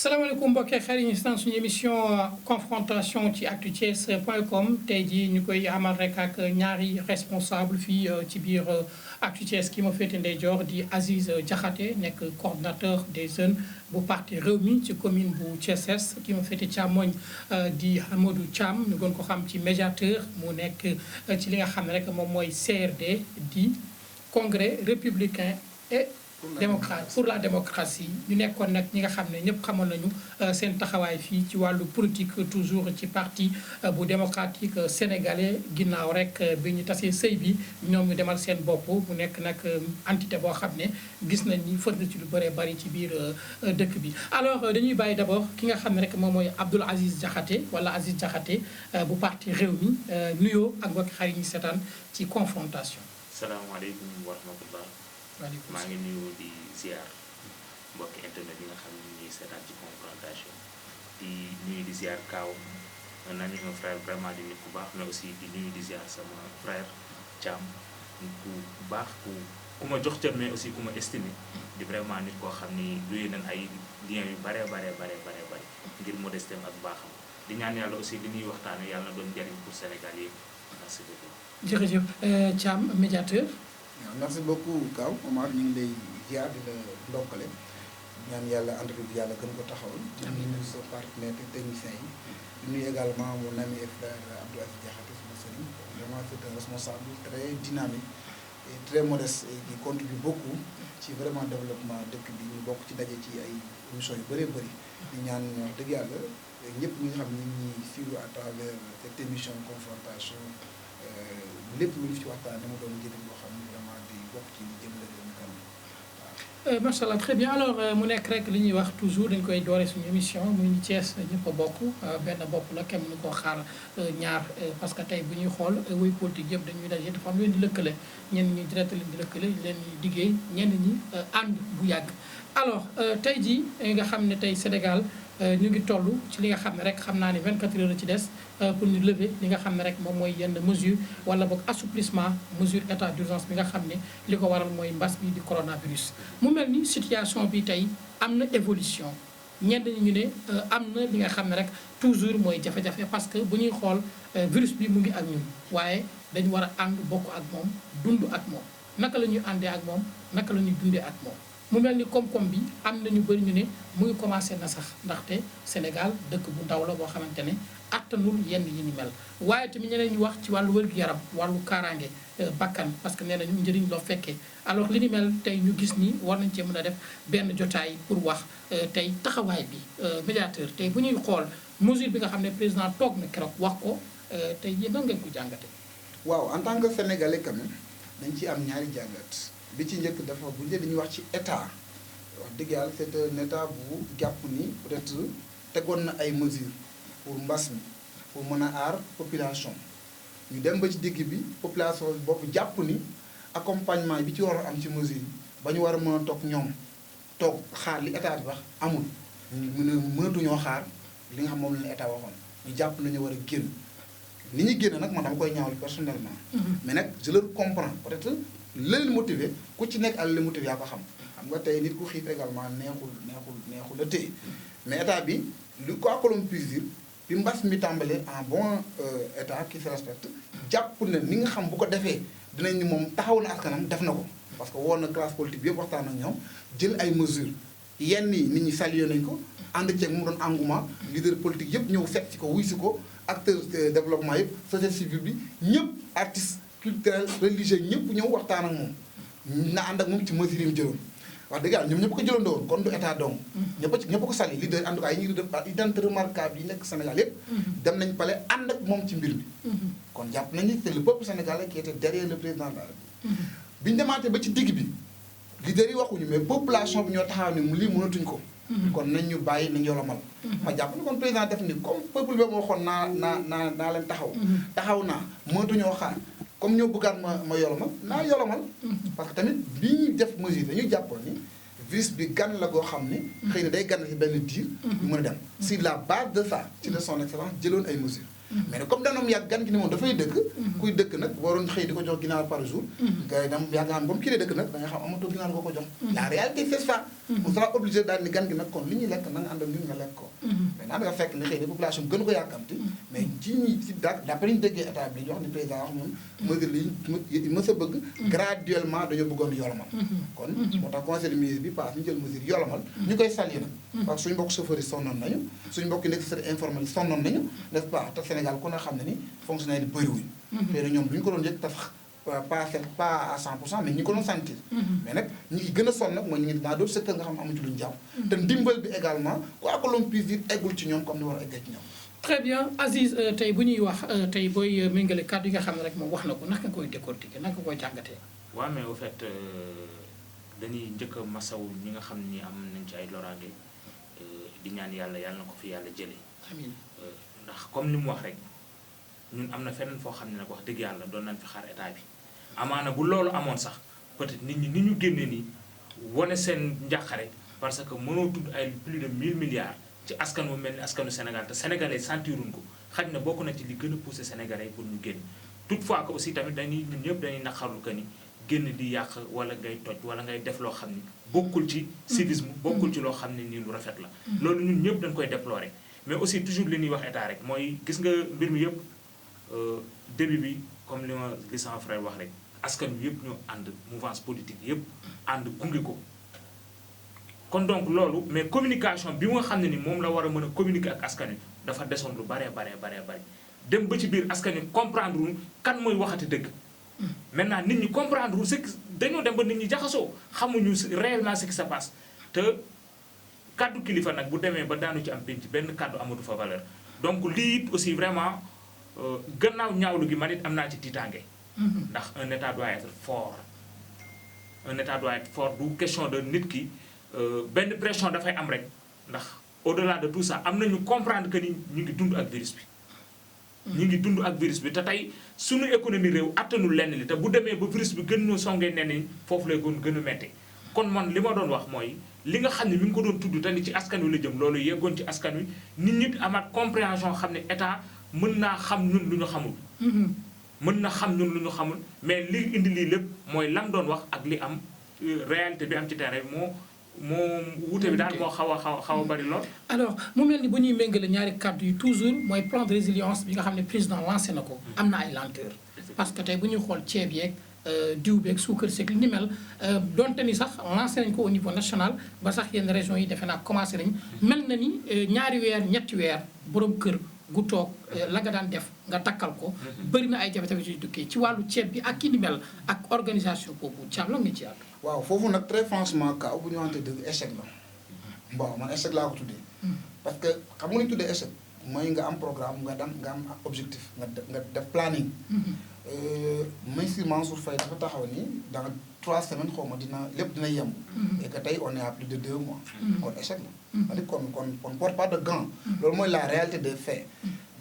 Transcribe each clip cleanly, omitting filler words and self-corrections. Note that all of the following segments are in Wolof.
salaamaaleykum mbokki xarit ñu si suñu émission confrontation ci actuthies.com tey jii ñu koy amal rek ak ñaari responsable fii ci biir Actuthies ki ma féete ndeyjoor di Aziz Diakhaté nekk coordonnateur des jeunes bu parti Rewmi ci commune bu Thiès Est ki ma féete càmmoñ di Amadou Thiam ñu gën ko xam ci médiateur mu nekk ci li nga xam ne rek moom mooy CRD di congrès républicain et pour la démocratie ñu nekkoon nag ñi nga xam ne ñëpp xamoon nañu seen taxawaay fii ci wàllu politique toujours ci parti bu démocratique sénégalais ginnaaw rek bi ñu tasee sëy bi ñoom ñu demal seen bopp mu nekk nag entité boo xam ne gis nañ ni fës na ci lu bëree bëri ci biir dëkk bi. alors dañuy bàyyi d'abord ki nga xam ne rek moom mooy Abdoul Aziz Diakhaté wala Aziz Diakhaté bu parti Rewmi nuyoo ak mbokki xarit ñi seetaan ci confrontation. salaamaaleykum wa rahmatullah. maa ngi nuyu di ziar mbokki internet yi nga xam ne ñuy seetaan ci confrontation di nuyu di ziar Kaaw un ami un frère vraiment di nit ku baax mais aussi di nuyu di ziar sama frère Thiam nit ku baax ku ma jox cër mais aussi ku ma estimé di vraiment nit koo xam ni luy nañ ay liens yu bare ngir modestem ak baaxam di ñaan yàlla aussi li ñuy waxtaane yàlla na doon njëriñ pour Sénégal yi merci beaucoup. jërëjëf Thiam médiateur. merci beaucoup Kaw Omar ñu ngi lay ziar di la ndokkale ñaan yàlla entreprise bi yàlla gën ko taxawal. di nuyu sa partenaire technicien yi. di nuyu également mon ami et frère Abdou Aziz Diakhaté sama sëriñ vraiment c'est un responsable très dynamique et très modeste et qui contribue beaucoup ci vraiment développement dëkk bi ñu bokk ci daje ci ay émissions yu bëree bëri. di ñaan wax dëgg yàlla ñëpp ñi nga xam ne ñu ngi suivre à travers cette émission confrontation lépp lu ñu ci waxtaan dama doon njëriñ boo xam ne vraiment di bokk ci li jëm la réew mi kanam waaw. macha allah très bien alors mu nekk rek li ñuy wax toujours dañ koy doore suñu émission muy ni Thiès ñëpp a bokk benn bopp la kenn mënu koo xaar ñaar parce que tey bu ñuy xool wuy politique yëpp dañuy daje dafa am leen di lëkkale ñenn ñi direct leen di lëkkale leen di liggéey ñenn ñi ànd bu yàgg. alors tey jii nga xam ne tey Sénégal ñu ngi toll ci li nga xam ne rek xam naa ne 24 heures ci des pour ñu lever li nga xam ne rek moom mooy yenn mesure wala boog assouplissement mesure état d'urgence bi nga xam ne li ko waral mooy mbas bi di coronavirus. mu mel ni situation bi tey am na évolution ñenn ñi ñu ne am na li nga xam ne rek toujours mooy jafe-jafe parce que bu ñuy xool virus bi mu ngi ak ñun waaye dañu war a ànd bokk ak moom dund ak moom naka la ñuy àndee ak moom naka la ñuy dundee ak moom. mu mel ni koom-koom bi am na ñu bëri ñu ne mu ngi commencé na sax ndaxte Sénégal dëkk bu ndaw la boo xamante ne attanul yenn yi ni mel waaye tamit ñeneen ñu wax ci wàllu wér-gu-yaram wàllu kaaraange bakkan parce que nee nañu njëriñ loo fekkee alors li ni mel tey ñu gis ni war nañ cee mën a def benn jotaay pour wax tey taxawaay bi médiateur tey bu ñuy xool mesure bi nga xam ne président toog na keroog wax ko tey yéen nan ngeen ko jàngate. waaw en tant que sénégalais quand même dañ ci am ñaari jàngat. bi ci njëkk dafa bu njëkk dañuy wax ci état wax dëgg yàlla c'est un état bu jàpp ni peut-être tegoon na ay mesures pour mbas mi pour mën a aar population ñu dem ba ci digg bi population boobu jàpp ni accompagnement bi ci waroon am ci mesures yi ba ñu war a mën a toog ñoom toog xaar li état bi wax amul ñu mënatuñoo xaar li nga xam moom la état waxoon ñu jàpp nañu war a génn ni ñu génn nag man dama koy ñaawlu personnellement mais nag je le comprends peut-être leen motivé ku ci nekk ak li motivé yaa ko xam nga tey nit ku xiif également neexul la téye mais état bi lu quoi que l'on puisse dire bi mbas mi tàmbalee en bon état qui se respecte jàpp na ni nga xam bu ko defee dinañ ni moom taxaw na askanam def na ko parce que woon na classe politique bi yëpp waxtaan ak ñoom jël ay mesures yenn yi nit ñi salué nañ ko ànd ceeg mu doon engouement leader politique yëpp ñëw fekk ci ko wuy si ko acteur développement yëpp société civile bi ñëpp artistes culturel religieux ñëpp ñëw waxtaan ak moom na ànd ak moom ci mesures yi mu jëloon wax dëgg yàlla ñoom ñëpp ko jëlandoo woon kon du état donc ñëpp ko sali leader en tout cas yi ñu def identité remarquable yi nekk Sénégal yëpp dem nañ pale ànd ak moom ci mbir mi kon jàpp nañu c'est le peuple sénégalais qui était derrière le président de la République bi ñu demaatee ba ci digg bi leader yi waxuñu mais population bi ñoo taxaw ni mu lii mënatuñ ko kon nañ ñu bàyyi nañ yolomal ma jàpp ni kon président def ni comme peuple bi moo waxoon naa leen taxaw naa mënatuñoo xaar comme ñoo bëggaat ma yolomal naa yolomal parce que tamit bi ñuy def mesure dañuy jàppoon ni virus bi gan la goo xam ni xëy na day gan ci benn diir ñu mën a dem sur la base de ça ci la son excellence jëloon ay mesures mais nag comme danoom yàgg gan gi ne moom dafay dëkk kuy dëkk nag waroon xëy di ko jox ginaar par jour nga dem yàgg nga xam comme kii lay dëkk nag da nga xam amatoo ginaar nga ko jox la réalité c'est ça on sera obligé daal ni gan gi nag kon li ñuy lekk na nga ànd ak ñun nga lekk ko mais naan nga fekk ne xëy na population gën ko yàkkamti mais ci ñi ci d'après ñu déggee état bi li ñu wax ni président wax moom mesure li mës a bëgg graduellement dañoo bëggoon yolomal kon moo tax conseil de ministre bi passe ñu jël mesure yolomal ñu koy saluer nag parce que suñu mbokk chauffeurs yi sonnoon nañu suñu mbokk necessaire informel yi sonnoon nañu n'est-ce pas te Sénégal ku ne xam ne ni fonctionnaire yi bëriwuñ xëy na ñoom duñu ko doon yëg te pas à 100% mais ñi ko doon sentir mais nag ñi ngi gën a sonn nag mooy ñu ngi dans d'autres secteurs nga xam ne amuñu luñu jàmm te ndimbal bi également quoi que l'on puisse dire eggul ci ñoom comme ni war a eggee ci ñoom très bien Aziz tey bu ñuy wax tey booy méngale kàddu yi nga xam ne rek moom wax na ko naka nga koy décortiquer naka nga koy jàngatee waaw mais au fait dañuy njëkk a masawu ñi nga xam ni am nañ ci ay loraange di ñaan yàlla na ko fi yàlla jëlee amiin ndax comme ni mu wax rek ñun am na feneen foo xam ne nag wax dëgg yàlla doon nañ fi xaar état bi amaana bu loolu amoon sax peut-être nit ñi ni ñu génne nii wane seen njàqare parce que mënoo tudd ay plus de 1000 milliards ci askan wu mel ni askanu Sénégal te sénégalais sentiruñ ko xaj na bokk na ci li gën a poussé sénégalais pour ñu génn toutefois que aussi tamit dañuy ñun ñëpp dañuy naqarlu que ni génn di yàq wala ngay toj wala ngay def loo xam ni bokkul ci civisme bokkul ci loo xam ne nii lu rafet la loolu ñun ñëpp dañ koy déplorer mais aussi toujours li ñuy wax état rek mooy gis nga mbir mi yëpp début bi comme li sama frère wax rek askan wi yëpp ñoo ànd mouvance politique yëpp ànd gunge ko kon donc loolu mais communication bi nga xam ne ni moom la war a mën a communiquer ak askan wi dafa desoon lu baree dem ba ci biir askan wi comprendre wul kan mooy waxati dëgg maintenant nit ñi comprendre wul dañoo dem ba nit ñi jaxasoo xamuñu réellement ce qui se passe te kaddu kilifa nag bu demee ba daanu ci am penc benn kaddu amatu fa valeur donc lii it aussi vraiment gannaaw ñaawlu gi man it am naa ci tiitaange ndax un état doit être fort du question de nit ki benn pression dafay am rek ndax au-delà de tout ça am nañu comprendre que ni ñu ngi dund ak virus bi te tey suñu économie réew attanul lenn li te bu demee ba virus bi gën ñoo songee nen ni foofu lay gën a metti kon man li ma doon wax mooy li nga xam ne mi ngi ko doon tudd te ni ci askan wi la jëm loolu yeggoon ci askan wi nit ñi amaat compréhension xam ne état mën naa xam ñun lu ñu xamul mais li indi lii lépp mooy lam doon wax ak li am réalité bi am ci terrain bi moo wuute bi daal moo xaw a bari lool. alors mu mel ni bu ñuy méngale ñaari kàddu yi toujours mooy plan de résilience bi nga xam ne président lancé na ko am na ay lenteur parce que tey bu ñuy xool ceeb yeeg diw beeg suukar seeg li ni mel donte ni sax lancé nañ ko au niveau national ba sax yenn régions yi defe naa commencé nañ mel na ni ñaari weer ñetti weer borom kër gu toog la nga daan def nga takkal ko bëri na ay jafe-jafe yu dukkee ci wàllu ceeb bi ak ki ni mel ak organisation boobu Thiam la nga ci àddu. waaw foofu nag très franchement kaw bu ñu waxante dëgg échec la bon man échec laa ko tuddee parce que xam nga ñu tuddee échec mooy nga am programme nga am objectif nga def planning ministre Mansour Faye dafa taxaw ni dans 3 semaines xaw ma lépp dina yemb et que tey on est à plus de 2 mois kon échec la c'est-à-dire kon porte pas de gants loolu mooy la réalité des faits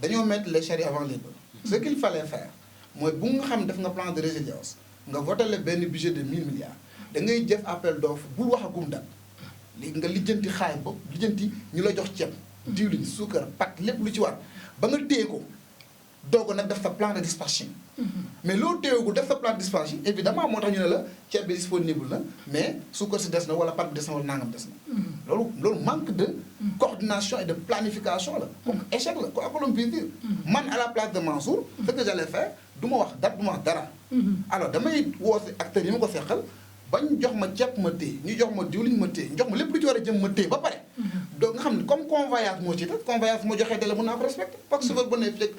dañoo mettre les charrues avant les bœufs ce qu'il fallait faire mooy bu nga xam def nga plan de résilience nga voté le benn budget de 1000 milliards da ngay jëf appel d'offre bul wax agum dal léegi nga lijjanti xaay ba lijjanti ñu la jox ceeb diwlin suukar pat lépp lu ci war ba nga téye ko doog nag def sa plan de dispatching mais loolu téyegul def sa plan de dispatching évidemment moo tax ñu ne la ceeb bi disponible na mais suukar si des na wala pat bi des na wala nangam des na loolu manque de coordination et de planification la donc échec la quoi que l'on puisse dire man à la place de Mansour ce que j'allais faire du ma wax dara du ma wax dara alors damay woo si acteurs yi ma ko seqal bañ jox ma ceeb ma téye ñu jox ma diwlin ma téye ñu jox ma lépp lu ci war a jëm ma téye ba pare donc nga xam ne comme convoyage moo ci def convoyage moo joxee délai mën naa ko respecté parce que su ba ne fekk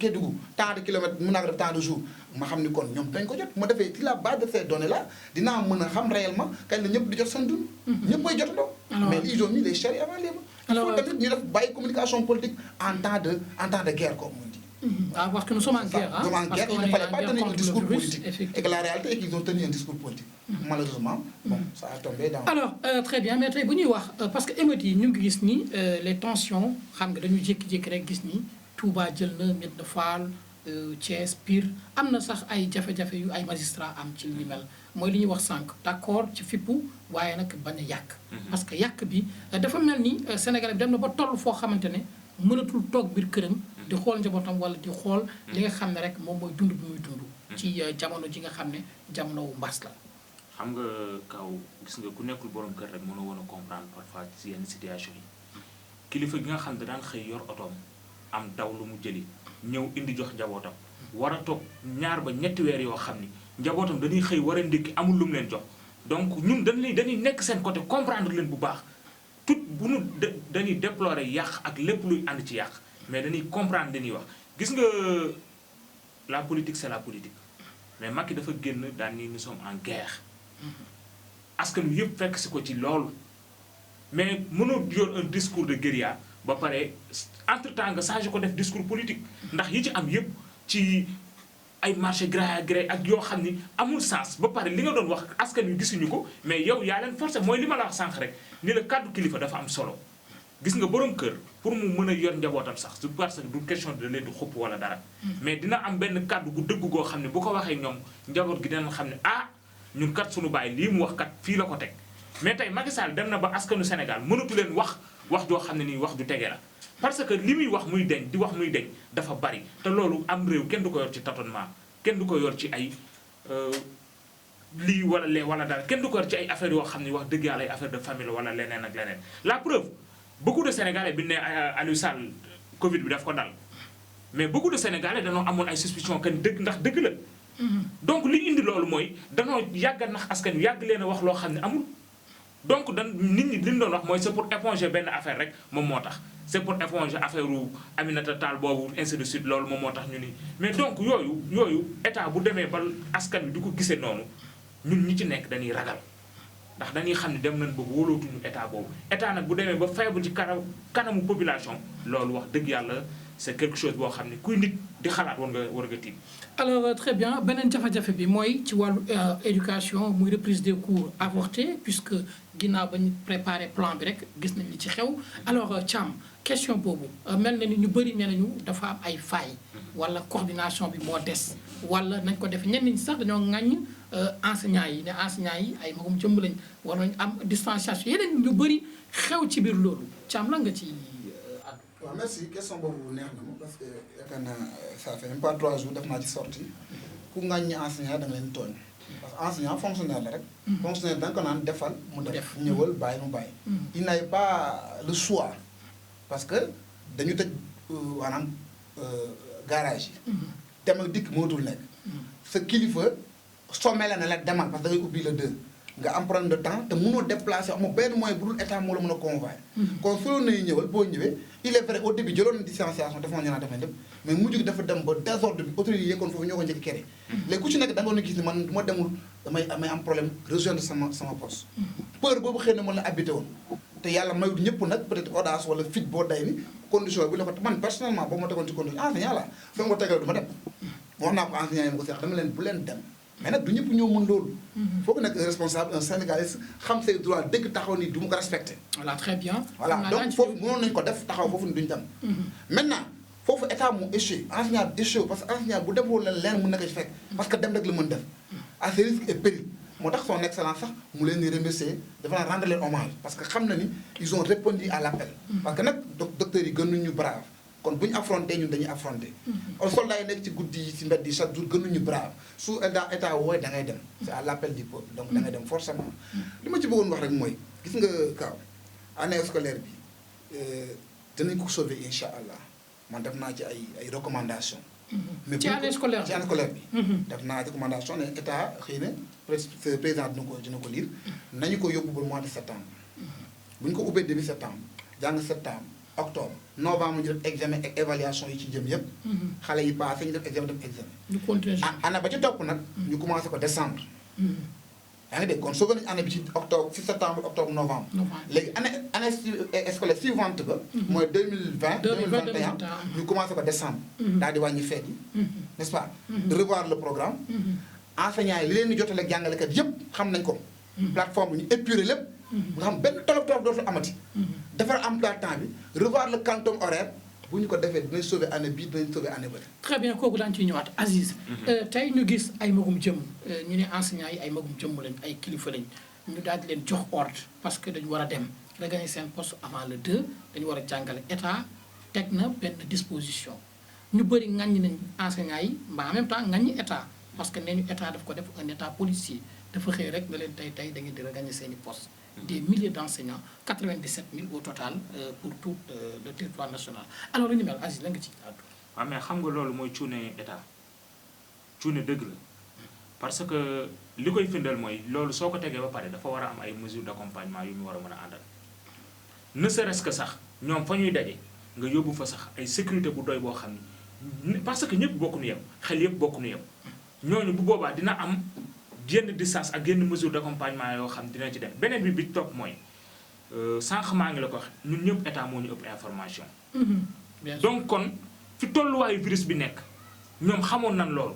Kédougou tant de kilomètres mën naa ko def tant de jours ma xam ni kon ñoom dañ ko jot ma defee ci la base de ces données là dinaa mën a xam réellement kañ la ñëpp di jot seen dund ñëpp bay jotandoo mais ils ont mis les charrues avant les bœufs il faut tamit ñu def bàyyi communication politique en temps de guerre comme on dit parce que nous sommes en guerre. Nous sommes en guerre, il ne fallait pas tenir un discours politique. Et que la réalité est qu'ils ont tenu un discours politique. Malheureusement, bon, ça a tombé dans... Alors, très bien, mais bu ñuy wax parce que émeutes yi ñu ngi gis ni les tensions xam nga dañu jékki-jékki rek gis ni Touba jël na Médina Fall Thiès Pire am na sax ay jafe-jafe yu ay magistrats am ci li mel mooy li ñuy wax sànq d'accord ci fippu waaye nag bañ a yàq. parce que yàq bi dafa mel ni Sénégal bi dem na ba toll foo xamante ne mënatul toog biir këram di xool njabootam wala di xool li nga xam ne rek moom mooy dund bi muy dund ci jamono ji nga xam ne jamono wu mbas la. xam nga kaw gis nga ku nekkul borom kër rek mënoo woon a comprendre parfois ci yenn situation yi kilifa gi nga xam ne daan xëy yor otoom am daw lu mu jëli ñëw indi jox njabootam war a toog 2 ba 3 weer yoo xam ni njabootam dañuy xëy war a ndékki amul lu mu leen jox donc ñun dañuy nekk seen côté comprendre leen bu baax tout bu nu dañuy déplorer yàq ak lépp luy ànd ci yàq mais dañuy comprendre dañuy wax gis nga la politique c'est la politique mais Macky dafa génn daan ni nous sommes en guerre askan wi yëpp fekk si ko ci loolu mais mënoo yor un discours de guérilla ba pare entre temps nga changé ko def discours politique ndax yi ci am yëpp ci ay marché gré à gré ak yoo xam ni amul sens ba pare li nga doon wax askan wi gisuñu ko mais yow yaa leen forcé mooy li ma la wax sànq rek ni la kàddu kilifa dafa am solo gis nga borom kër pour mu mën a yor njabootam sax parce que du question de leen di xupp wala dara mais dina am benn kàddu gu dëgg goo xam ne bu ko waxee ñoom njaboot gi dinañ xam ne ah ñun kat suñu bàyyi lii mu wax kat fii la ko teg mais tey Macky Sall dem na ba askanu Sénégal mënatu leen wax joo xam ne nii wax du tege la parce que li muy wax muy deñ di wax muy deñ dafa bari te loolu am réew kenn du ko yor ci tâtonnement kenn du ko yor ci ay lii wala lee wala dara kenn du ko yor ci ay affaires yoo xam ne wax dëgg yàlla ay affaire de famille wala leneen ak leneen la preuve beaucoup de Sénégalais bi ne Aliou Sall Covid bi daf ko dal mais beaucoup de Sénégalais dañoo amoon ay suspicion que dëgg ndax dëgg la donc li indi loolu mooy danoo yàgg a nax askan wi yàgg leen a wax loo xam ne amul donc nit ñi li ñu doon wax mooy c'est pour éponger benn affaire rek moom moo tax c'est pour éponger affaire u Aminata Tall boobu ainsi de suite loolu moom moo tax ñu ni mais donc yooyu état bu demee ba askan wi di ko gisee noonu ñun ñi ci nekk dañuy ragal ndax dañuy xam ne dem nañ ba wóolootuñu état boobu état nag bu demee ba faible ci kanamu population loolu wax dëgg yàlla c'est quelque chose boo xam ne kuy nit di xalaat war nga tiit. alors très bien beneen jafe-jafe bi mooy ci wàllu éducation muy reprise des cours avortés puisque ginnaaw ba ñu préparé plan bi rek gis nañ li ci xew alors Thiam question boobu mel na ni ñu bëri nee nañu dafa am ay failles wala coordination bi moo des wala nañ ko def ñenn ñi sax dañoo ŋàññ enseignants yi ne enseignants yi ay magum jëmb lañ war nañ am distanciation yeneen ñu bëri xew ci biir loolu Thiam la nga ci. waaw merci question boobu neex na ma parce que yaakaar naa ça fait même pas 3 jours def naa ci sortie ku ŋàññi enseignant da nga leen tooñ parce que enseignant fonctionnaire la rek fonctionnaire da nga ko naan defal mu def ñëwal bàyyi mu bàyyi il n'a pas le choix parce que dañu tëj maanaam garage yi dem ak dikk mootul nekk sa kilifa sommé la ne la demal parce que da ngay ubbi le 2 nga am problème de temps te mënoo déplacer amoo benn moyen bu dul état moo la mën a convoyer kon solo nañu ñëwal boo ñëwee il est vrai au début jëloon na distanciation def na ñu naan def na lépp mais mujj gi dafa dem ba désordre bi autorités yi yëkkoon foofu ñoo ko njëkk kere léegi ku ci nekk da nga doon gis ni man du ma demul damay am problème rejoindre sama poste peur boobu xëy na mën la habité woon te yàlla mayut ñëpp nag peut-être audace wala fit boo day ni condition bu la ko man personnellement boo ma tegoon ci condition enseignant la fa nga ko tegal du ma dem wax naa ko enseignant yi ma ko seex dama leen bu leen dem mais nag du ñëpp ñoo mën loolu. faut que nekk un responsable un sénégalais xam say droit dëgg taxaw ni du ma ko respecté. voilà très bien. voilà donc foofu mënoon nañu ko def taxaw foofu ni duñu dem. maintenant foofu état mu échoué enseignant bi échoué parce que enseignant bu defoo leen mën na ko ci fekk. parce que dem rek la mën def. à ses risques et périls moo tax son excellence sax mu leen di remercier dafa rendre leen hommage parce que xam na ni ils ont répondu à l'appel. parce que nag docteurs yi gënuñu brave. kon bu ñu affronté ñun dañuy affronté. soldats yi nekk ci guddi yi ci mbedd yi chaque jour gënuñu brave su état wooy da ngay dem. c'est à l'appel du peuple donc da ngay dem forcément. li ma ci bëggoon wax rek mooy gis nga Kaaw année scolaire bi dinañ ko sauver incha allah man def naa ci ay recommandations. mais ci année scolaire bi. def naa recommandation ne état xëy na président dina ko lire. nañu ko yóbbu ba mois de septembre. bu ñu ko ubbee début septembre jàng septembre. octobre novembre ñu def examen ak évaluation yi ci jëm yëpp. xale yi passé ñu def examen. ñu continuer année ba ci topp nag. ñu commencé ko décembre. yaa ngi dégg kon sauvé nañu année bi ci octobre ci septembre octobre novembre. léegi année scolaire suivante ba. mooy 2020 2021 ñu commencé ko décembre. daal di wàññi feet yi. n'est-ce pas. revoir le programme. enseignants yi li leen di jotale ak jàngalekat yëpp xam nañ ko. plateforme ñu épurer lépp. nga xam benn tolof dootul amati. defar emploi temps bi revoir le quantum horaire bu ñu ko defee dinañ sauver année bii dinañ sauver année bële. très bien kooku daañu ciy ñëwaat Aziz. tey ñu gis ay magum jëm ñu ne enseignants yi ay magum jëmm lañ ay kilifa lañ ñu daal di leen jox ordre parce que dañu war a dem regagner seen poste avant le 2 dañu war a jàngale état teg na benn disposition ñu bëri ŋàññi nañ enseignants yi mbaa en même temps ŋàññi état parce que nee ñu état daf ko def un état policier dafa xëy rek na leen tey da ngeen di regagner seen i postes. Des milliers d'enseignants 97 000 au total pour tout le territoire national alors lu ñu mel Aziz la nga ci àddu. waaw mais xam nga loolu mooy cuune état cuune dëgg la parce que li koy firndeel mooy loolu soo ko tegee ba pare dafa war a am ay mesures d'accompagnement yu ñu war a mën a àndal ne serait-ce que sax ñoom fa ñuy daje nga yóbbu fa sax ay sécurité bu doy boo xam ni parce que ñëpp bokkuñu yem xel yëpp bokkuñu yem ñooñu bu boobaa dina am yenn distance ak yenn mesure d'accompagnement yoo xam dina ci dem beneen bi topp mooy sànq maa ngi la ko wax ñun ñëpp état moo ñu ëpp information. donc kon fi tolluwaayu virus bi nekk ñoom xamoon nañ loolu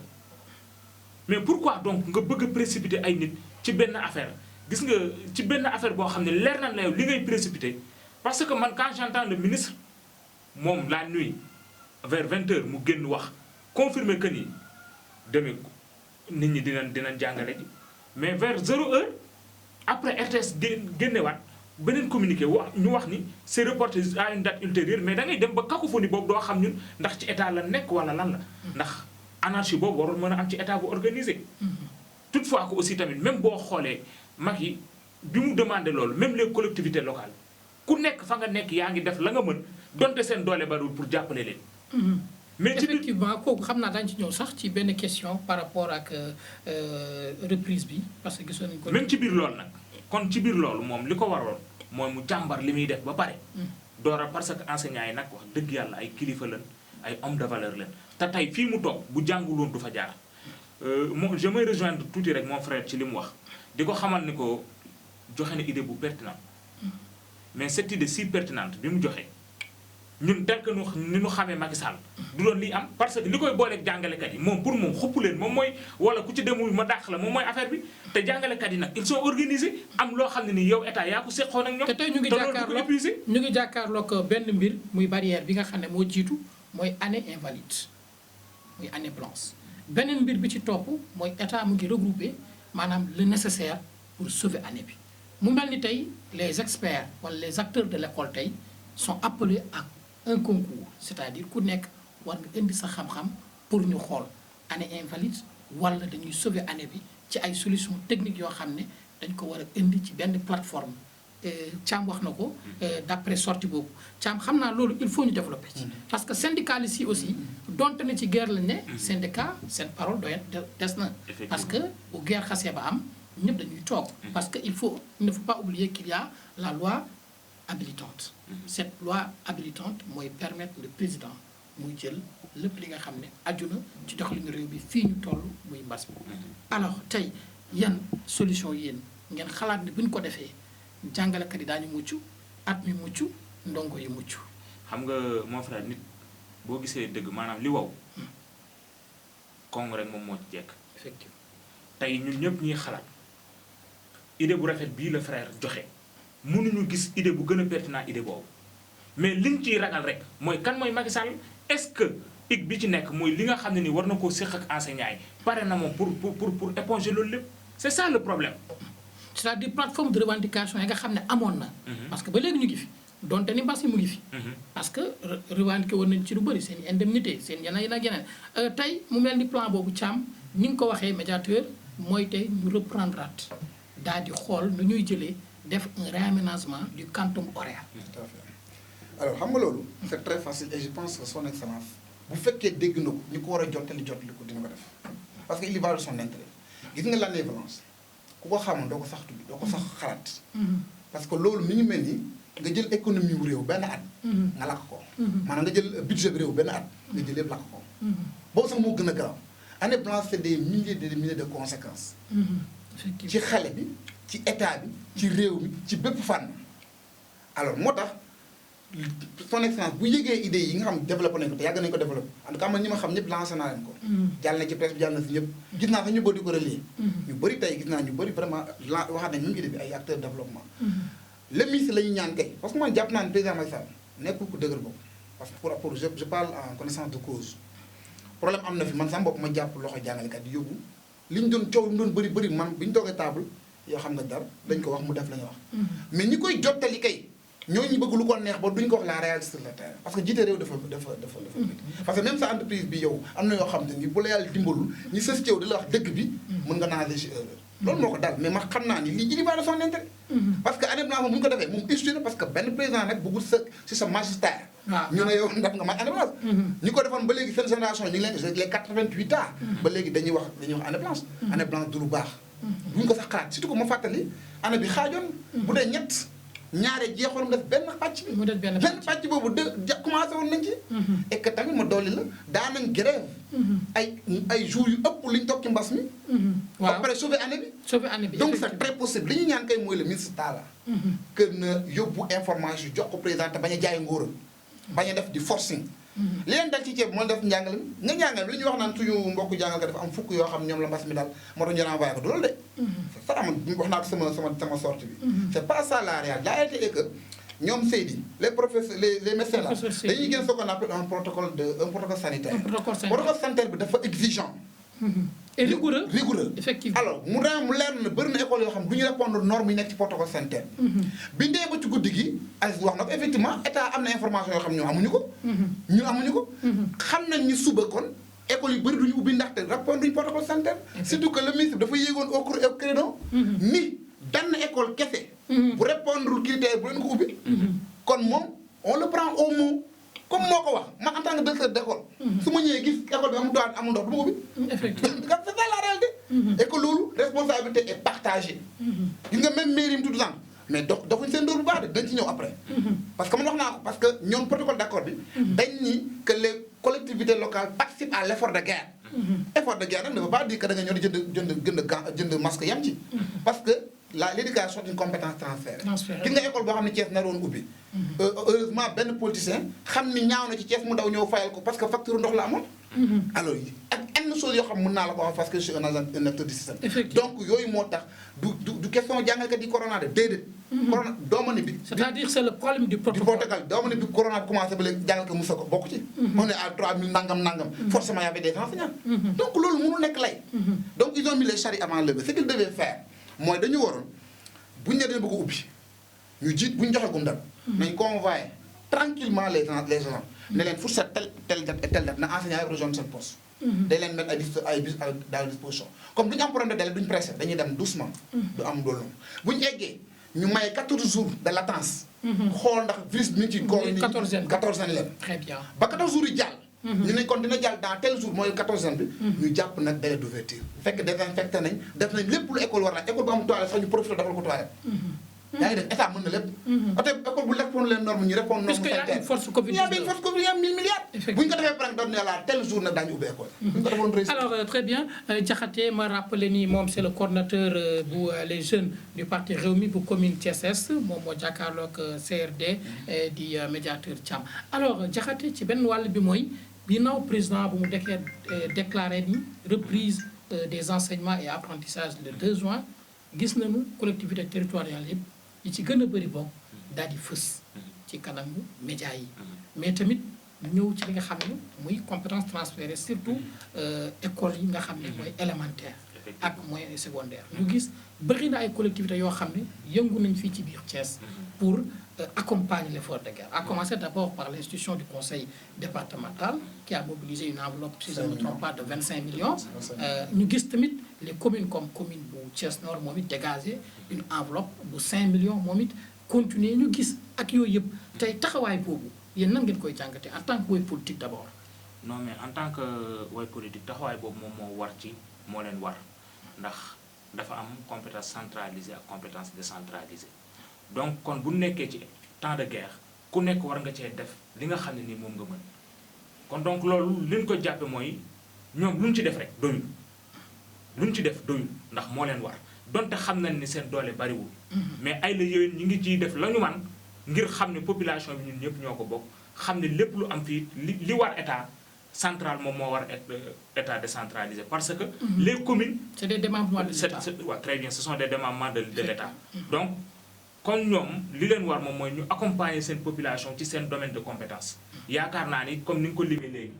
mais pourquoi donc nga bëgg a précipiter ay nit ci benn affaire gis nga ci benn affaire boo xam ne leer na la yow li ngay précipiter parce que man quand j'entends le ministre moom la nuit vers 20h mu génn wax confirmer que ni demee nit ñi dinañ jàngale ji mais vers 0h après RTS génnewaat beneen communiqué ñu wax ni c'est reporté à une date ultérieure mais da ngay dem ba cacophonie boobu doo xam ñun ndax ci état la nekk wala lan la ndax anarchie boobu warul mën a am ci état bu organisé. toutefois que aussi tamit même boo xoolee Macky bi mu demandé loolu même les collectivités locales ku nekk fa nga nekk yaa ngi def la nga mën donte seen doole bariwul pour jàppale leen. mais effectivement kooku xam naa daañu ci ñëw sax ci benn question par rapport ak reprise bi parce que gisoon nañu ko. même ci biir loolu nag kon ci biir loolu moom li ko waroon mooy mu jàmbar li muy def ba pare. doora parce que enseignants yi nag wax dëgg yàlla ay kilifa lañ ay hommes de valeur lañ te tey fii mu toog bu jànguloon du fa jaar. moom je may rejoindre tuuti rek mon frère ci li mu wax di ko xamal ni ko joxe na idée bu pertinente mais cette idée si pertinente bi mu joxe. ñun tel que ni ñu xamee Macky Sall du doon lii am parce que li koy booleeg jàngalekat yi moom pour moom xupp leen moom mooy wala ku ci demul ma dàq la moom mooy affaire bi te jàngalekat yi nag ils sont organisés am loo xam ne ni yow état yaa ko seqoon ak ñoom. te tey ñu ngi jàkkaarloog benn mbir muy barrière bi nga xam ne moo jiitu mooy année invalide muy année blanche beneen mbir bi ci topp mooy état mu ngi regroupé maanaam le nécessaire pour sauver année bi mu mel ni tey les experts wala les acteurs de l'école tey sont appelés à un concours c'est-à-dire ku nekk war nga indi sa xam-xam pour ñu xool année invalide wala dañuy sauver année bi ci ay solutions techniques yoo xam ne dañ ko war a indi ci benn plateforme Thiam wax na ko d'après sortie boobu Thiam xam naa loolu il faut ñu développer ci parce que syndicalistes yi aussi donte na ci guerre lañ ne syndicat seen parole doy des na parce que bu guerre xasee ba am ñëpp dañuy toog parce que il ne faut pas oublier qu'il y a la loi habilitante. Cette loi habilitante mooy permettre le président muy jël lépp li nga xam ne aju na ci doxalinu réew bi fii ñu toll muy mbas bi. alors tey yan solution yéen ngeen xalaat ne bu ñu ko defee jàngalekat yi daañu mucc at mi mucc ndongo yi mucc. xam nga mon frère nit boo gisee dëgg maanaam li wow. kong rek moom moo ci jekk. effectivement tey ñun ñëpp ñuy xalaat idée bu rafet bii la frère joxe. mënuñu gis idée bu gën a pertinent idée boobu mais liñ ciy ragal rek mooy kan mooy Macky Sall est-ce que hic bi ci nekk mooy li nga xam ne ni war na koo séq ak enseignants yi pare na moom pour éponger loolu lépp c'est ça le problème. c'est-à-dire plateforme de revendication yi nga xam ne amoon na. parce que ba léegi ñu ngi fi donte ni mbas mi mu ngi fi. parce que revendiqué woon nañ ci lu bëri seen indemnité seen yeneen ak yeneen tey mu mel ni plan boobu Thiam ni nga ko waxee médiateur mooy tey ñu reprendre at daal di xool nu ñuy jëlee. def un réaménagement du quantum horaire. tout à fait alors xam nga loolu c'est très facile et je pense que son excellence bu fekkee dégg na ko ñu ko war a jottali ko dina ko def parce que il y va de son intérêt gis nga l'année blanche ku ko xamoon doo ko sax tudd doo ko sax xalaat. parce que loolu mi ngi mel ni nga jël économie wu réew benn at. nga lakk ko. maanaam nga jël budget bi réew benn at. nga jël yëpp lakk ko. boobu sax moo gën a garaaw année blanche c'est des milliers de conséquences. ci xale bi. ci état bi ci réew mi ci bépp fànn alors moo tax son excellence bu yëgee idées yi nga xam développé nañu ko te yàgg nañu ko développé en tout cas man ñi ma xam ñëpp lancé naa leen ko. jàll na ci presse bi jàll na si ñëpp. gis naa sax ñu bëri di ko relier. ñu bëri tey gis naa ñu bëri vraiment waxaat nañ même idée bi ay acteurs de développement. le ministre la ñuy ñaan tey parce que man jàpp naa ne président Macky Sall nekkul ku dëgër bopp parce que pour je parle en connaissance de cause problème am na fi man sama bopp ma jàpp loxo jàngalekat yi yóbbu li ñu doon coow li ñu doon bëri man bi ñu toogee table yoo xam nga dara dañ ko wax mu def la ñu wax. mais ñi koy jottali kay ñooñu bëgg lu ko neex ba duñ ko wax la réalité sur le terrain parce que jiite réew dafa parce que même sa entreprise bi yow am na yoo xam ne ni bu la yàlla dimbalul ñi sës ci yow di la wax dëgg bi mën nga nager ci erreur loolu moo ko dal mais ma xam naa ni lii il va de son intérêt parce que année blanche moom bu ñu ko defee moom histoire parce que benn président nag bëggul sa ci sa magistère ñu ne yow def nga may année blanche ñi ko defoon ba léegi seen génération ñu ngi leen les 88 ans ba léegi dañuy wax année blanche du lu baax buñ ko sax xalaat surtout que ma fàttali année bi xaajoon bu dee ñett ñaare jeexoon mu def benn pàcc bi benn pàcc boobu commencé woon nañ ci et que tamit ma dolli la daanañ grève ay jours yu ëpp li ñu toog ci mbas mi ba pare sauver année bi donc c'est très possible li ñu ñaan kay mooy le ministre Talla que na yóbbu information jox ko président te bañ a jaay ngóoram bañ a def di forcing li leen dal ci ceeb moo def njàngale li ñuy wax naan suñu mbokku jàngalkat dafa am fukk yoo xam ñoom la mbas mi daal moo tax ñu renvoyé ko du loolu de ça man wax naa ko sama sortie bi c'est pas ça la réalité la réalité est que ñoom Seydi les professeurs les médecins là dañuy gën ce qu'on appelle un protocole sanitaire protocole sanitaire bi dafa exigeant et rigoureux effectivement alors mu leer na bëri na école yoo xam du ñu répondre normes yi nekk ci protocole sanitaire bi ndee ba ci guddi gi Aziz wax na ko effectivement état am na information yoo xam ñoo amuñu ko xam nañ ni suba kon école yu bëri duñu ubbi ndaxte répondre duñu protocole sanitaire surtout que le ministre dafa yéegoon au créneau ni benn école kese bu répondre critère bu leen ko ubbi kon moom on le prend au mot comme moo ko wax man en tant que directeur d'école su ma ñëwee gis école bi amul ndox du ma ubbi effectivement c'est ça la réalité et que loolu responsabilité est partagée gis nga même mairie tout le temps mais doxuñu seen dóor bu baax de dañ ci ñëw après parce que man wax naa ko parce que ñoom protocole d'accord bi dañ ni que les collectivités locales participent à l'effort de guerre effort de guerre nag ne veut pas dire que da nga ñëw di jënd masque yam ci parce que l'éducation est une compétence transférée gis nga école boo xam ne Thiès naroon ubbi heureusement benn politicien xam ni ñaaw na ci Thiès mu daw ñëw fayal ko parce que facture ndox la amoon alors ak yenn chose yoo xam mën naa la ko wax parce que je suis un acteur du système donc yooyu moo tax du question jàngalkat yi corona de déedéet corona dooma ne bi c'est-à-dire c'est le problème du protocole dooma ne bi corona bi commencé ba léegi jàngalkat musa ko bokk ci on est à 3000 nangam forcément y avait des enseignants donc loolu mënul nekk lay donc ils ont mis les charrues avant l'œuf ce qu'ils devaient faire mooy dañu waroon buñu ne dañu bëgg a ubbi ñu jiit bu ñu joxe gum date nañ convoyer tranquillement les gens ne leen pour cette telle date et telle date na enseignant yi rejoindre seen poste dañ leen mettre ay bus dans la disposition comme duñu am problème de délai duñu pressé dañuy dem doucement du am doolu bu ñu eggee ñu maye 14 jours de latence xool ndax virus bi mi ngi ci corps ni 14 leen très bien ba 14 jours yi jàll ñu ne kon dina jàll dans tel jour mooy 14e bi ñu jàpp nag délai d'ouverture fekk désinfecté nañ def nañ lépp lu école war na école bu am toilette sax ñu profité defal ko toilette yaa ngi def état mën na lépp école bu répondre les normes ñu répondre normes sanitaires puisque y a une force Covid il y a une force Covid il y a 1000 milliards bu ñu ko defee par exemple dañ ne tel jour nag daañu ubbi école bu ñu ko defoon réussir alors très bien Diakhaté ma rappelé ni moom c'est le coordinateur bu les jeunes du parti Rewmi bu commune Thiès Est moom moo jàkkaarloog CRD di médiateur Thiam alors Diakhaté ci benn wàll bi mooy ginnaaw président bu mu déclaré ni reprise des enseignements et apprentissages le 2 juin gis nañu collectivité territoriale yëpp yi ci gën a bëri bokk daal di fës ci kanamu médias yi mais tamit ñëw ci li nga xam ne muy compétence transférée surtout école yi nga xam ne mooy élémentaire ak moyen et secondaire ñu gis bëri na ay collectivités yoo xam ne yëngu nañ fii ci biir Thiès pour accompagner l'effort de guerre, à commencer d'abord par l'institution du conseil départemental qui a mobilisé une enveloppe, si je ne me trompe pas, de 25 millions. Nous avons les communes comme commune de Thiès Nord ont dégagé une enveloppe de 5 millions. Nous avons continué, nous avons dit que taxawaay boobu yéen nan ngeen koy jàngatee en tant que woy politique d'abord. Non mais en tant que woy politique taxawaay boobu moom moo war ci moo leen war ndax dafa am compétence centralisée ak compétence décentralisée. donc kon bu nekkee ci temps de guerre ku nekk war nga cee def li nga xam ne nii moom nga mën kon donc loolu li ñu ko jàppe mooy ñoom lu ñu ci def rek doyul lu ñu ci def doyul ndax moo leen war donte xam nañ ni seen doole bariwul mais ay la yowén ñu ngi ciy def la ñu man ngir xam ne population bi ñun ñëpp ñoo ko bokk xam ne lépp lu am fii li war état central moom moo war état décentralisé parce que les communes c'est des démembrements de l'État waaw très bien ce sont des démembrements de l'État donc kon ñoom li leen war moom mooy ñu accompagner seen population ci seen domaine de compétence yaakaar naa ni comme ni nga ko limee léegi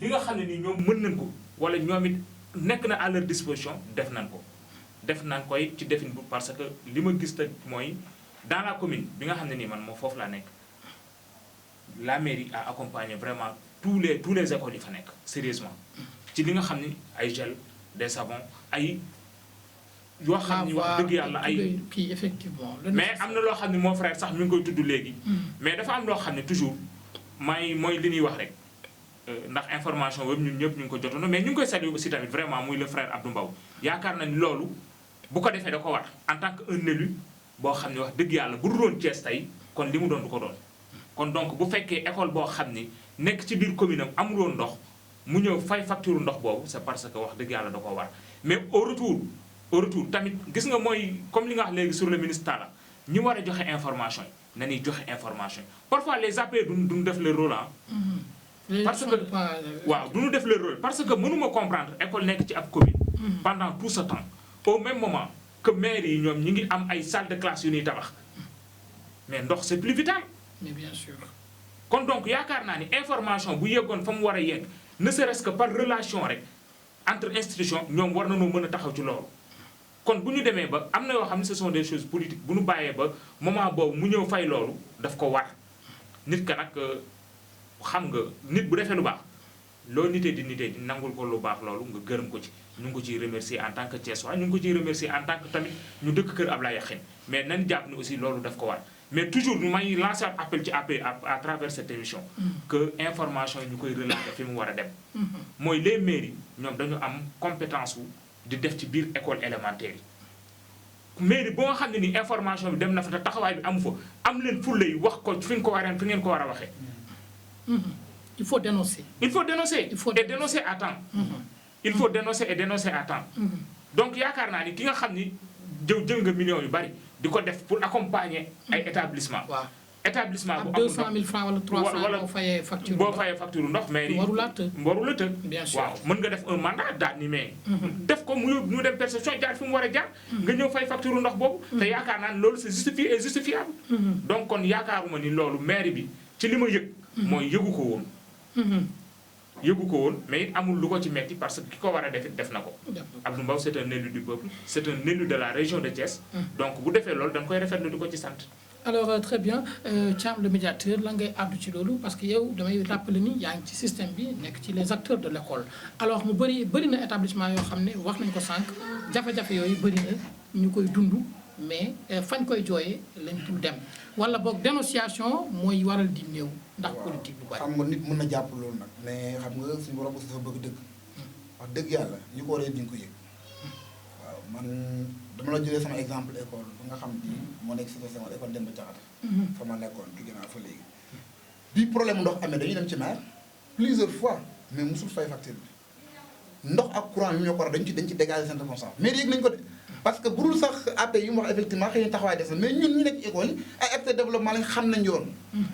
li nga xam ne ni ñoom mën nañ ko wala ñoom it nekk na à leur disposition def nañ koy ci defin bu parce que li ma gis te mooy dans la commune bi nga xam ne nii man moo foofu laa nekk la mairie a accompagné vraiment tous les écoles yi fa nekk sérieusement ci li nga xam ni ay gel des savons ay yoo xam ni wax dëgg yàlla ay kii effectivement mais am na loo xam ne mon frère sax mi ngi koy tudd léegi mais dafa am loo xam ne toujours mooy li ñuy wax rek ndax information boobu ñun ñëpp ñu ngi ko jotoon mais ñu ngi koy saluer aussi tamit vraiment muy le frère Abdou Mbow yaakaar na ni loolu bu ko defee da ko war en tant que un élu boo xam ne wax dëgg yàlla bu dul doon Thiès tey kon li mu doon du ko doon kon donc bu fekkee école boo xam ni nekk ci biir commune am amuloon ndox mu ñëw fay facture ndox boobu c'est parce que wax dëgg yàlla da ko war mais au retour tamit gis nga mooy comme li nga wax léegi sur le ministre Talla ñi war a joxe information yi na ñuy joxe information yi parfois les AP duñu def le rôle parce que waaw duñu def le rôle parce que mënuma comprendre école nekk ci ab commune pendant tout ce temps au même moment que maire yi ñoom ñi ngi am ay salle de classe yu ñuy tabax mais ndox c'est plus vital mais bien sûr kon donc yaakaar naa ni information bu yeggoon fa mu war a yegg ne serait-ce que par relation rek entre institutions ñoom war nañoo mën a taxaw ci loolu kon bu ñu demee ba am na yoo xam ne ce sont des choses politiques bu ñu bàyyee ba moment boobu mu ñëw fay loolu daf ko war nit ka nag xam nga nit bu defee lu baax loo nitee di nangul ko lu baax loolu nga gërëm ko ci ñu ngi ko ciy remercier en tant que Thiessois ñu ngi ko ciy remercier en tant que tamit ñu dëkk kër Ablaye Yakhine mais nañ jàpp ni aussi loolu daf ko war mais toujours may lancer appel ci AP à travers cette émission que information yi ñu koy relater fi mu war a dem mooy les mairies ñoom dañu am compétence wu di def ci biir école élémentaire yi mairie boo nga xam ne ni information bi dem na fa te taxawaay bi amu fa am leen fulla yi wax ko fi ngeen ko war a waxee il faut dénoncer et dénoncer à temps il faut dénoncer et dénoncer à temps donc yaakaar naa ni ki nga xam ni jël nga millions yu bari di ko def pour accompagner ay établissement établissement bu amul 200 000 francs wala 300 wala boo fayee facture ndox mais waru la tëj waaw mën nga def un mandat daal ni mais def ko mu dem perception jaar fi mu war a jaar nga ñëw fay facture ndox boobu te yaakaar naa ni loolu c'est justifié et justifiable donc kon yaakaaruma ni loolu mairie bi ci li ma yëg mooy yëgu ko woon mais it amul lu ko ci metti parce que ki ko war a def na ko Abdou Mbow c'est un élu du peuple c'est un élu de la région de Thiès donc bu defee loolu dañ koy rafetlu di ko ci sant alors très bien Thiam le médiateur la ngay àddu ci loolu parce que yow damay rappeler ni yaa ngi ci système bi nekk ci les acteurs de l'école alors mu bëri na établissement yoo xam ne wax nañ ko sànq jafe-jafe yooyu bëri na ñu koy dund mais fañ koy jooyee lañ dul dem wala boog dénonciation mooy waral di néew ndax politique bu bari xam nga nit mën na jàpp loolu nag mais xam nga suñu borom aussi dafa bëgg dëgg wax dëgg yàlla ñu ko waree di nga ko yëg waaw man dama la jëlee sama exemple école ba nga xam ni moo nekk si sama école Demba Diakhaté fa ma nekkoon jóge naa fa léegi bi problème ndox amee dañuy dem ci maire plusieurs fois mais mosul fay facture bi ndox ak courant yi ñoo ko war dañ ci dégager seen responsable mais yëg nañu ko de parce que bu dul sax AP yi mu wax effectivement xëy na taxawaay des na mais ñun ñu nekk ci école yi ay acteurs de développement lañ xam nañ yoon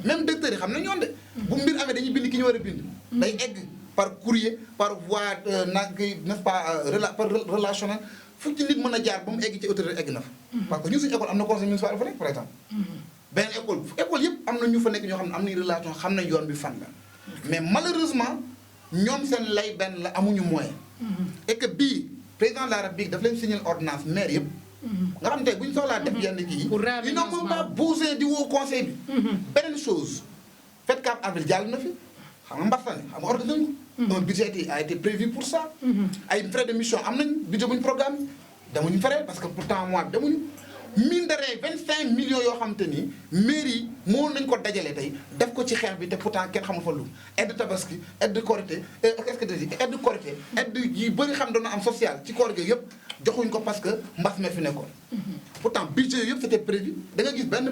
même docteurs yi xam nañ yoon de bu mbir amee dañuy bind ki ñu war a bind day egg par courrier par voie n'est-ce pas par relationnel fu ci nit mën a jaar ba mu egg ci autorité egg na fa parce que ñun suñu école am na conseil municipal fa nekk par exemple benn école yëpp am na ñu fa nekk ñoo xam ne am nañ relation xam nañ yoon bi fan la mais malheureusement ñoom seen lay benn la amuñu moyen et que bii président de la République daf leen signer ordonnance maire yëpp nga xam tey bu ñu soxlaa def yenn kii yi non moom pas bouger di woo conseil bi beneen chose fête 4 avril jàll na fi xam nga mbastane xam nga ordonné nañu ko un budget a été prévu pour ça ay frais de mission am nañ budget bu ñu programme demuñu frais parce que pourtant mois bi demuñu mine de rien 25 millions yoo xam te ni mairie yi moo nañ ko dajale tey def ko ci xeex bi te pourtant kenn xamul fa lu aide tabaski aide Korité est-ce que aide Korité aide yi bëri xam doon na am social ci koor gi yëpp joxuñ ko parce que mbas me fi nekkoon pourtant budget yëpp c'était prévu da nga gis benn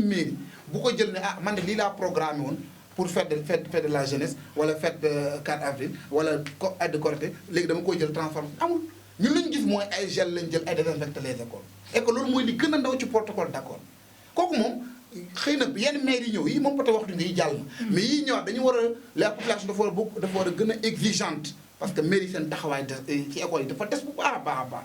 mairie bu ko jël ne ah man de lii laa programmé woon pour fête de la jeunesse wala fête 4 avril wala aide Korité léegi dama koy jël transformé amul ñun lu ñu gis mooy ay gel lañ jël ay désinfecté les écoles et que loolu mooy li gën a ndaw ci protocole d'accord kooku moom xëy na yenn maire yi ñëw yi moom peut-être waxtu yi jàll na mais yii ñëwaat dañu war a la population dafa war a gën a exigeante parce que maire yi seen taxawaay ci école yi dafa des bu baax a baax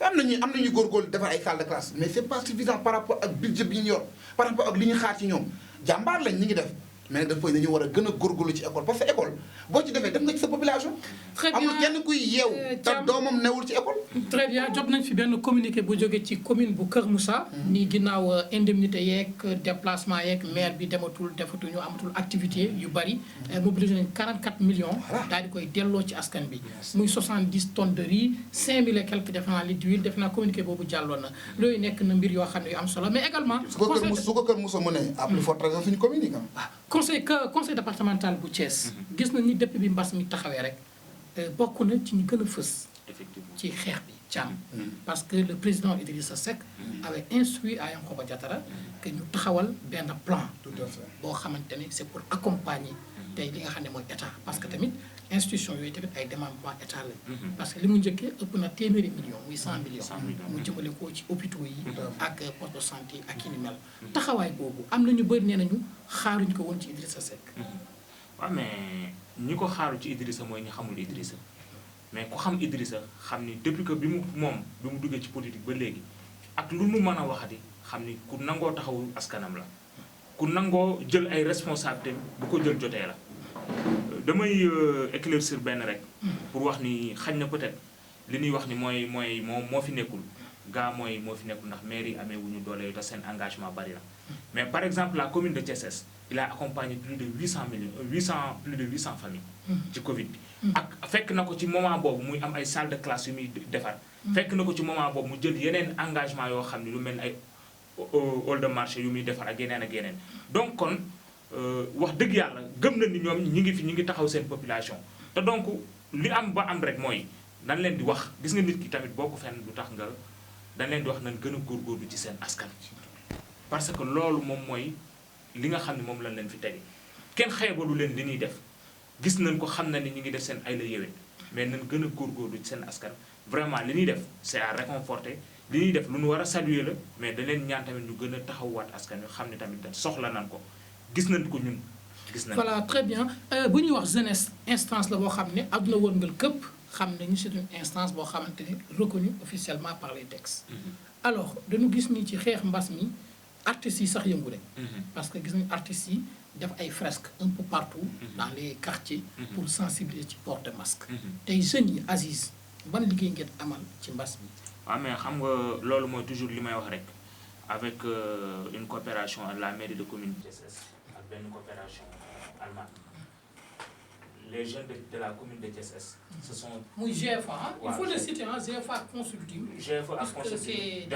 am nañu góorgóorlu defar ay salle de classe mais c'est pas suffisant par rapport ak budget bi ñu yor par rapport ak li ñu xaar ci ñoom jàmbaar lañ ñi ngi def mais dafa dañu war a gën a góorgóorlu ci école parce que école boo ci defee def nga ci sa population. très bien amul kenn kuy yeew te doomam newul ci école. très bien jot nañ fi benn communiqué bu jóge ci commune bu Kër Moussa. ni ginnaaw indemnité yeeg déplacement yeeg maire bi dematul defatuñu amatul activité yu bari. mobilisé nañ 44 millions. daal di koy delloo ci askan bi. muy 70 tonnes de riz 5000 et quelques def naa litres d'huile def naa communiqué boobu jàlloon na loolu nekk na mbir yoo xam ne yu am solo mais également. su ko Kër Moussa mënee à plus forte raison suñu commune yi conseil départemental bu Thiès. gis nañ ni depuis bi mbas mi taxawee rek bokk na ci ñu gën a fës. ci xeex bi Thiam. parce que le président Idrissa Seck avait instruit à Yankhoba Diattara que ñu taxawal benn plan. tout à fait boo xamante ne c'est pour accompagner tey li nga xam ne mooy état parce que tamit institution yooyu tamit ay démembrement état la. parce que li mu njëkkee ëpp na téeméeri millions muy 100 millions. mu jëmale ko ci hôpitaux yi. ak poste de santé ak yi ni mel. taxawaay boobu am na ñu bëri nee nañu xaaruñu ko woon ci Idrissa Seck. waaw mais ñi ko xaaru ci Idrissa mooy ñi xamul Idrissa mais ku xam Idrissa xam ni depuis que bi mu duggee ci politique ba léegi ak lu nu mën a waxati xam ni ku nangoo taxawu askanam la ku nangoo jël ay responsabilités bu ko jël jotee la. damay éclaircir benn rek pour wax ni xañ na peut-être li ñuy wax ni mooy moo fi nekkul gaa moo fi nekkul ndax maire yi amee wuñu doole te seen engagement bari na mais par exemple la commune de Thiès il a accompagné plus de 800 familles ci Covid bi ak fekk na ko ci moment boobu muy am ay salle de classe yu muy defar fekk na ko ci moment boobu mu jël yeneen engagement yoo xam ne lu mel ni ay hall de marché yu muy defar ak yeneen donc kon wax dëgg yàlla gëm na ni ñoom ñi ngi taxaw seen population te donc li am ba am rek mooy dañ leen di wax gis nga nit ki tamit boo ko fenn du tax nga dañ leen di wax nañ gën a góorgóorlu ci seen askan parce que loolu moom mooy li nga xam ne moom lañ leen fi tege kenn xeebalu leen li ñuy def gis nañ ko xam na ni ñu ngi def seen ay la yéwén mais nañ gën a góorgóorlu ci seen askan vraiment li ñuy def c'est à réconforter li ñuy def lu ñu war a saluer la mais da leen ñaan tamit ñu gën a taxawaat askan wi xam ne tamit soxla nañ ko gis nañ ko ñun gis nañ voilà très bien bu ñuy wax jeunesse instance la boo xam ne àdduna wërngal këpp xam nañu c'est une instance boo xamante ni reconnue officiellement par les textes alors dañu gis ni ci xeex mbas mi artistes yi sax yëngu rek parce que gis nañu artistes yi def ay fresques un peu partout dans les quartiers pour sensibiliser ci port de masque tey jeunes yi Aziz ban liggéey ngeen amal ci mbas mi waaw mais xam nga loolu mooy toujours li may wax rek avec une coopération à la mairie de commune de Thiès ak benn coopération allemande les jeunes de la commune de Thiès ce sont. muy GFA il faut le citer GFA Consulting. GFA Consulting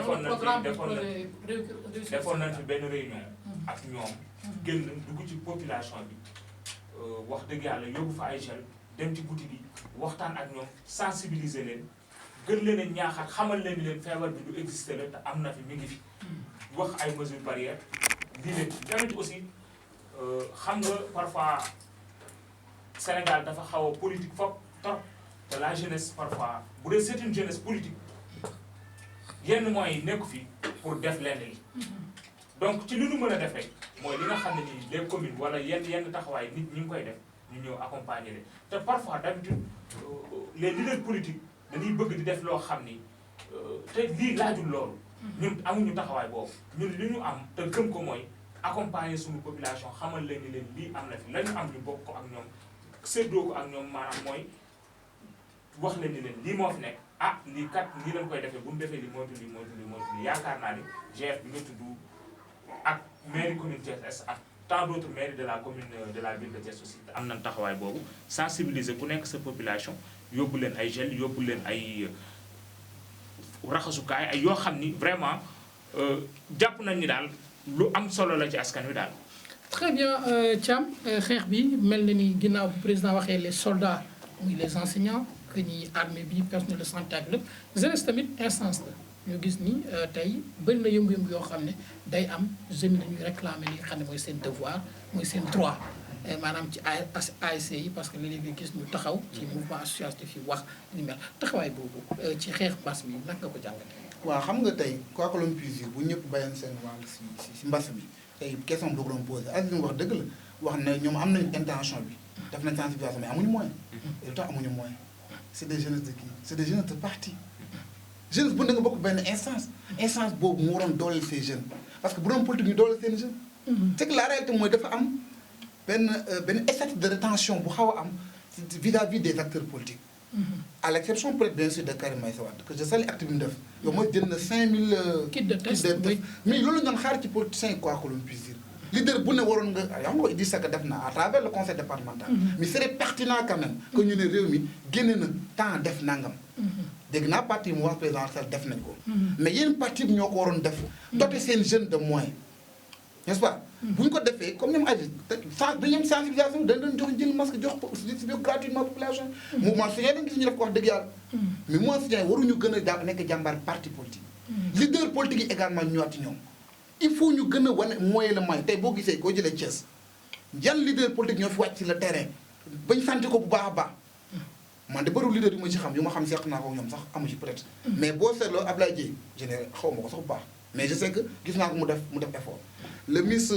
defoon nañ fi benn réunion. ak ñoom. génn dugg ci population bi wax dëgg yàlla yóbbu fa ay gel dem ci boutique yi waxtaan ak ñoom sensibiliser leen gën leen a ñaaxaat xamal leen ni leen feebar bi du exister la te am na fi mi ngi fi. wax ay mesures barrières di leen tamit aussi xam nga parfois. Sénégal dafa xaw a politique foog trop te la jeunesse parfois bu dee c'est une jeunesse politique yenn mooy nekku fi pour def lenn yi donc ci li ñu mën a def rek mooy li nga xam ne nii les communes wala yenn taxawaay nit ñi ngi koy def ñu ñëw accompagner leen te parfois d'habitude les leaders politiques dañuy bëgg di def loo xam ni te lii laajul loolu ñun amuñu taxawaay boobu ñun li ñu am te gëm ko mooy accompagner suñu population xamal leen ni leen lii am na fi la ñu am ñu bokk ko ak ñoom séddoo ko ak ñoom maanaam mooy wax leen ni leen lii moo fi nekk lii kat nii lañ koy defee bu ñu defee lii moytu lii yaakaar naa ni GF bi nga tudd ak mairie commune Thiès ak tant d'autres mairies de la commune de la ville de Thiès aussi am nañ taxawaay boobu sensibiliser ku nekk sa population yóbbu leen ay gel yóbbu leen ay raxasukaay ay yoo xam ni vraiment jàpp nañ ni daal lu am solo la ci askan wi daal. très bien Thiam xeex bi mel na ni ginnaaw bi président waxee les soldats muy les enseignants que ñi armée bi personnel de santé ak lépp jeunesse tamit instance la ñu gis ni tey bëri na yëngu-yëngu yoo xam ne day am jeunes yi dañuy réclamer li nga xam ne mooy seen devoir mooy seen droit maanaam ci ASC yi parce que léeg-léeg nga gis ñu taxaw ci mouvement associatif yi wax li mel taxawaay boobu ci xeex mbas mi naka nga ko jàngatee. waaw xam nga tey quoi que l'on puisse dire bu ñëpp bàyyoon seen wàll si mbas bi tey question bi du ko doon posé Aziz wax dëgg la wax ne ñoom am nañ intention bi def nañ sensibilisation mais amuñu moyen. et lu tax amuñu moyen c' est des jeunes de kii c' est des jeunes de parti. jeunesse bu ne nga bokk benn instance boobu mu waroon dooleel ces jeunes parce que bu doon politique ñu dooleel seen jeunes. c' est que la réalité mooy dafa am benn état de rétention bu xaw a am vis-à-vis des acteurs politiques. À l'exception peut-être bien sûr de Karim Meïssa Wade que je salue acte bi mu def. yow mooy jënd na 5000. kits de test mais loolu la ñu doon xaar ci politiciens yi quoi que l'on puisse dire. leader bu ne waroon nga yaa ngi ko Idrissa Seck def na à travers le conseil départemental. mais c'est pertinent quand même que ñu ne réew mi génne na temps def nangam. dégg naa parti mu wax présidentiel def nañ ko. mais yenn parti bi ñoo ko waroon def. doter seen jeunes de moyens. n'est-ce pas. bu ñu ko defee comme ñoom aji dañu am sensibilisation dañ doon jox jël masque jox ko gratuitement population. mouvement citoyen dañu gis ñu def ko wax dëgg yàlla. mais mouvement citoyen waruñu gën a nekk jàmbaar parti politique. leader politique yi également ñëwaat ci ñoom. il faut ñu gën a wane moyen la moyen tey boo gisee koo jëlee Thiès yan leader politique ñoo fi wàcc ci le terrain bañ sant ko bu baax a baax. man de bëriwul leader yu ma ci xam seq naa ko ñoom sax amu ci peut-être. mais boo seetloo Ablaye Dièye général xaw ma ko sax bu baax. mais je sais que gis naa ko mu def effort le ministre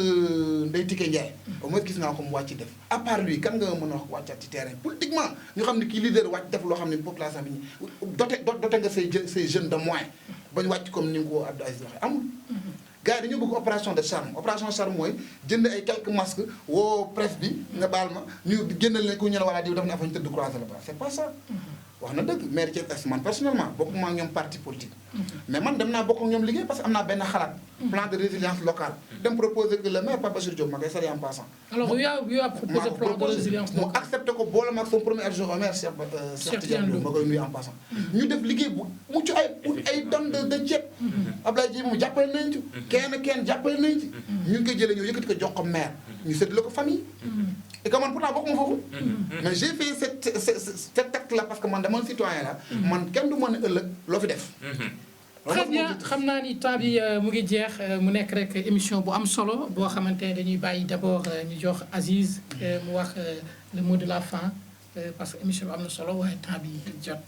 Ndeye Tické Ndiaye au moins gis naa ko mu wàcc def à part lui kan nga mën a wax wàccaat ci terrain politiquement ñu xam ne kii leader wàcc def loo xam ne population bi ñu dote nga say jeunes de moyens bañ wàcc comme ni nga ko Abdou Aziz waxee amul. gars yi dañoo bëgg opération de charme mooy jënd ay quelques masques woo presse bi nga baal ma ñu génnal leen ku ñu ne wala diw def na fa ñu tëdd croiser la ba c'est pas ça. wax na dëgg maire Thiès man personnellement bokkuma ak ñoom parti politique. mais man dem naa bokk ak ñoom liggéey parce que am naa benn xalaat. plan de résilience locale. dem proposer que le maire Pape Bassirou Diop ma koy sori en passant. alors yow yaa proposé plan de résilience locale mu accepté ko boole ma ak son premier adjoint au maire Cheikh Tidiane Diop ma koy nuyu en passant. ñu def liggéey bu mucc ay tonnes de ceeb. Abdoulaye Dièye moom jàppale nañ ci. kenn jàppale nañ ci. ñu ngi koy jëlee ñëw yëkkati ko jox ko maire. ñu séddale ko famille. et que man pourtant bokkuma foofu. mais j'ai fait cet acte là parce que man dama citoyen la. man kenn du mën a ëllëg loo fi def. très bien xam naa ni temps bi mu ngi jeex mu nekk rek émission bu am solo boo xamante ne dañuy bàyyi d'abord ñu jox Aziz mu wax le mot de la fin parce que émission bi am na solo waaye temps bi jot.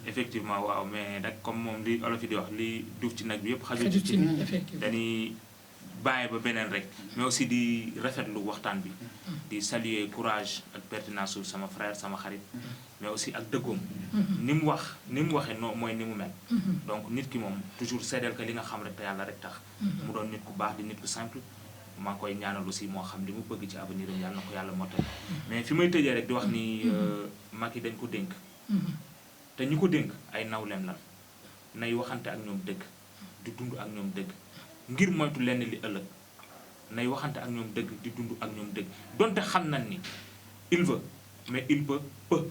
effectivement waaw mais nag comme moom li olof yi di wax li duuf ci nag bi yëpp xajul ci effectivement dañuy bàyyi ba beneen rek mais aussi di rafetlu waxtaan bi di saluer courage ak pertinence su sama frère sama xarit mais aussi ak dëggoom ni mu waxee non mooy ni mu mel donc nit ki moom toujours seedeel que li nga xam rek te yàlla rek tax mu doon nit ku baax di nit ku simple maa koy ñaanal aussi moo xam li mu bëgg ci avenir am yàlla na ko yàlla mottal mais fi may tëjee rek di wax ni Macky dañ ko dénk te ñu ko dénk ay nawleem lan nay waxante ak ñoom dëgg di dund ak ñoom dëgg ngir moytu lenn li ëllëg nay waxante ak ñoom dëgg di dund ak ñoom dëgg donte xam nañ ni il veut mais il peut peu.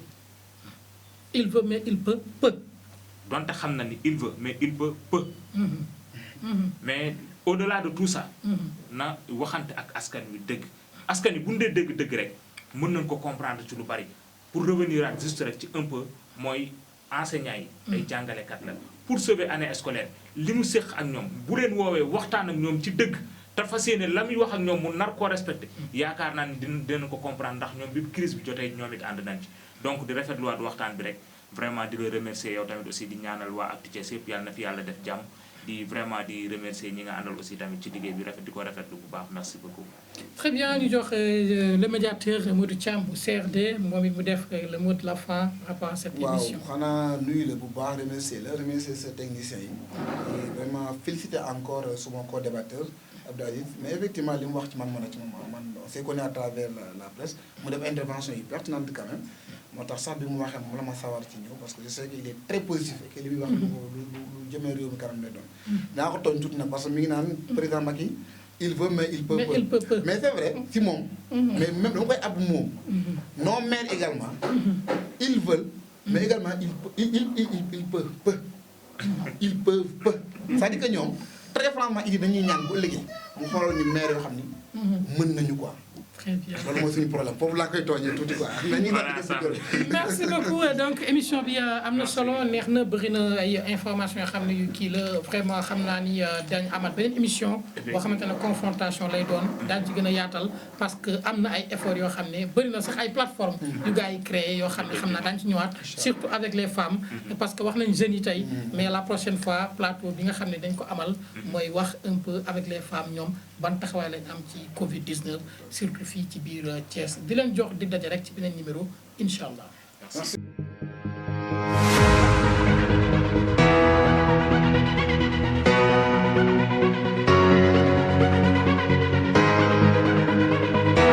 il veut mais il peut peu. donte xam na ni il veut mais il peut peu. mais au-delà de tout ça. na waxante ak askan wi dëgg. askan wi bu ñu dee dëgg rek mën nañ ko comprendre ci lu bari pour revenir ak juste rek ci un peu mooy enseignants yi. ay jàngalekat la pour sauver année scolaire li mu séq ak ñoom bu leen woowee waxtaan ak ñoom ci dëgg. te fas yéene la muy wax ak ñoom mu nar koo respecté yaakaar naa ni dina ko comprendre ndax ñoom bi crise bi jotee ñoom it ànd nañ ci donc di rafetluwaat waxtaan bi rek vraiment di la remercier yow tamit aussi di ñaanal waa Actu Thiès yëpp yàlla na fi yàlla def jàmm di vraiment di remercier ñi nga àndal aussi tamit ci liggéey bi di ko rafetlu bu baax merci beaucoup. très bien ñu jox le médiateur Modou Thiam bu CRD moom it mu def le mot de la fin par rapport à cette émission. waaw xanaa nuyu la bu baax remercier sa technicien yi et vraiment féliciter encore suma co-débatteur Abdou Aziz mais effectivement li mu wax ci man on s'est connu à travers la presse mu def intervention yi pertinente quand même moo tax sax bi mu waxee moom la ma sawar ci ñëw parce que je sais qu'il est très positif et que li muy wax lu jëmee réew mi kanam lay doon daa ko tooñ tuuti nag parce que mi ngi naan président Macky il veut mais il peut peu mais c'est vrai si moom mais même dama koy ab moom non maire également ils veulent mais également il peut peu ils peuvent peu c'est-à-dire que ñoom très franchement il dañuy ñaan bu ëllëgee mu xoolal ñu maire yoo xam ni mën nañu quoi. très bien loolu mooy suñu problème foofu laa koy tooñee tuuti quoi. merci beaucoup donc émission bi am na solo neex na bëri na ay information yoo xam ne yu kii la vraiment xam naa ni dañ amat beneen émission boo xamante ne confrontation lay doon daañu ci gën a yaatal parce que am na ay efforts yoo xam ne bëri na sax ay plateformes yu gars yi créé yoo xam ne xam naa daañu ci ñëwaat surtout avec les femmes parce que wax nañ jeunes yi tey mais la prochaine fois plateau bi nga xam ne dañ ko amal mooy wax un peu avec les femmes ñoom ban taxawaay lañ am ci Covid 19 surtout fii ci biir Thiès di leen jox dig daje rek ci beneen numéro incha allah.